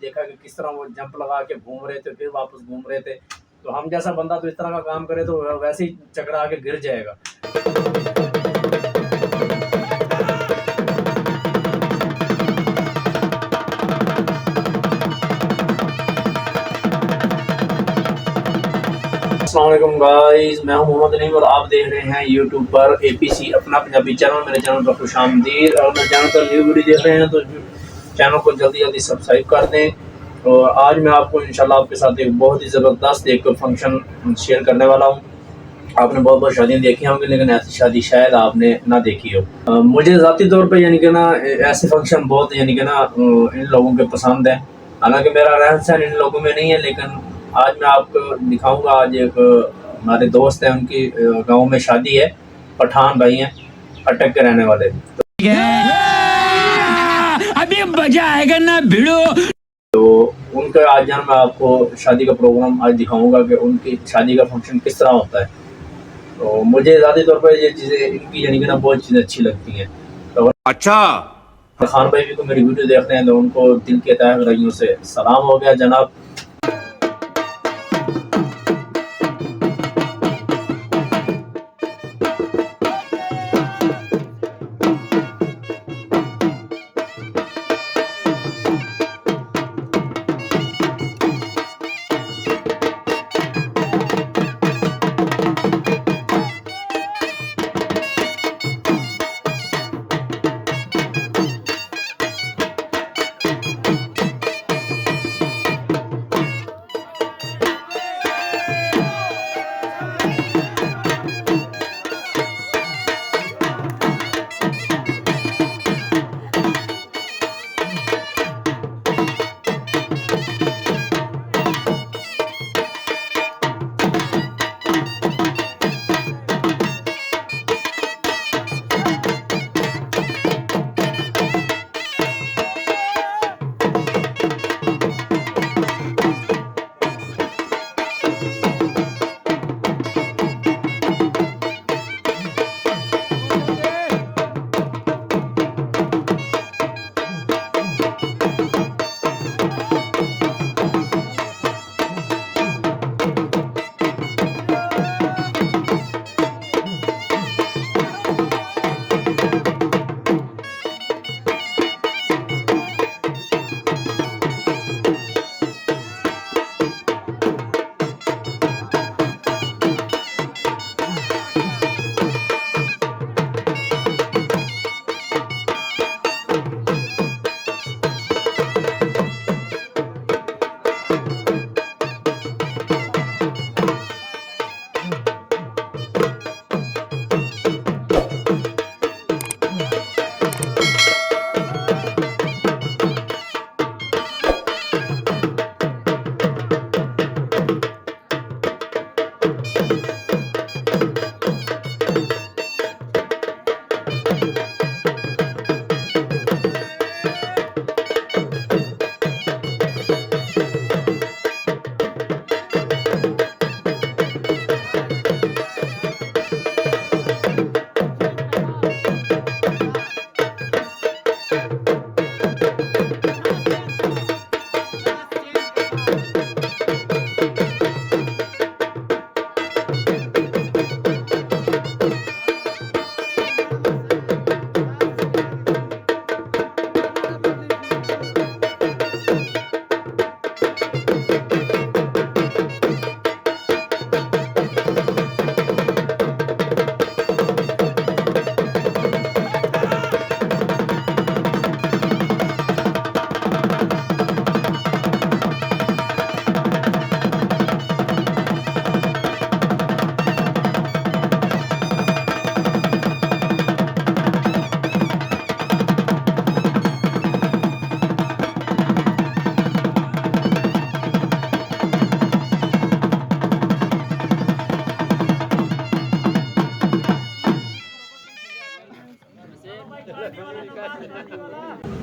देखा कि किस तरह वो जंप लगा के घूम रहे थे, फिर वापस घूम रहे थे। तो हम जैसा बंदा तो इस तरह का काम करे तो वैसे ही चकरा के गिर जाएगा। अस्सलाम वालेकुम गाइस, मैं हूं मोहम्मद नईम और आप देख रहे हैं यूट्यूब पर एपीसी अपना पंजाबी चैनल। मेरे चैनल पर खुशामदीद। और मेरे चैनल पर न्यू वीडियो देख रहे हैं तो चैनल को जल्दी जल्दी सब्सक्राइब कर दें। और आज मैं आपको इंशाल्लाह आपके साथ एक बहुत ही ज़बरदस्त एक फंक्शन शेयर करने वाला हूं। आपने बहुत बहुत शादियाँ देखी होंगी, लेकिन ऐसी शादी शायद आपने ना देखी हो। मुझे ज़ाती तौर पे यानी कि ना ऐसे फंक्शन बहुत यानी कि ना इन लोगों के पसंद हैं। हालांकि मेरा रहन सहन इन लोगों में नहीं है, लेकिन आज मैं आपको दिखाऊंगा। आज एक हमारे दोस्त हैं, उनकी गांव में शादी है। पठान भाई हैं, अटक के रहने वाले। अभी मजा आएगा ना भिड़ो। तो उनका आज जान मैं आपको शादी का प्रोग्राम आज दिखाऊंगा कि उनकी शादी का फंक्शन किस तरह होता है। तो मुझे ज़्यादा तौर पर ये चीज़ें इनकी यानी कि ना बहुत चीज़ें अच्छी लगती हैं। तो अच्छा, खान भाई भी को मेरी वीडियो देखते हैं तो उनको दिल के तहे गहराइयों से सलाम हो गया जनाब।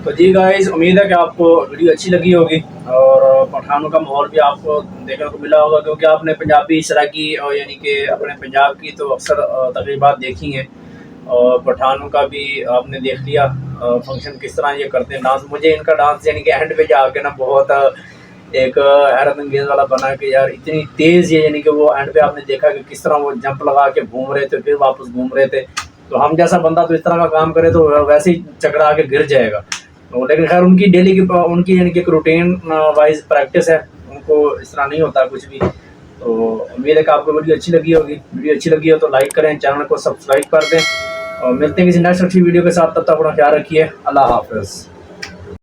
तो जी गाइस, उम्मीद है कि आपको वीडियो अच्छी लगी होगी और पठानों का माहौल भी आपको देखने को मिला होगा, क्योंकि आपने पंजाबी सराकी और यानी कि अपने पंजाब की तो अक्सर तकरीबात देखी हैं। और पठानों का भी आपने देख लिया फंक्शन किस तरह ये करते हैं डांस। मुझे इनका डांस यानी कि एंड पे जाके ना बहुत एक हैरत अंगेज वाला बना कि यार इतनी तेज़ ये, यानी कि वो एंड पे आपने देखा कि किस तरह वो जंप लगा के घूम रहे थे फिर वापस घूम रहे थे। तो हम जैसा बंदा तो इस तरह का काम करे तो वैसे ही चकरा के गिर जाएगा। तो लेकिन खैर उनकी डेली की उनकी यानी कि रूटीन वाइज प्रैक्टिस है, उनको इस तरह नहीं होता कुछ भी। तो उम्मीद है कि आपको वीडियो अच्छी लगी होगी। वीडियो अच्छी लगी हो तो लाइक करें, चैनल को सब्सक्राइब कर दें और मिलते हैं किसी नेक्स्ट अच्छी वीडियो के साथ। तब तक अपना ख्याल रखिए। अल्लाह हाफ़िज़।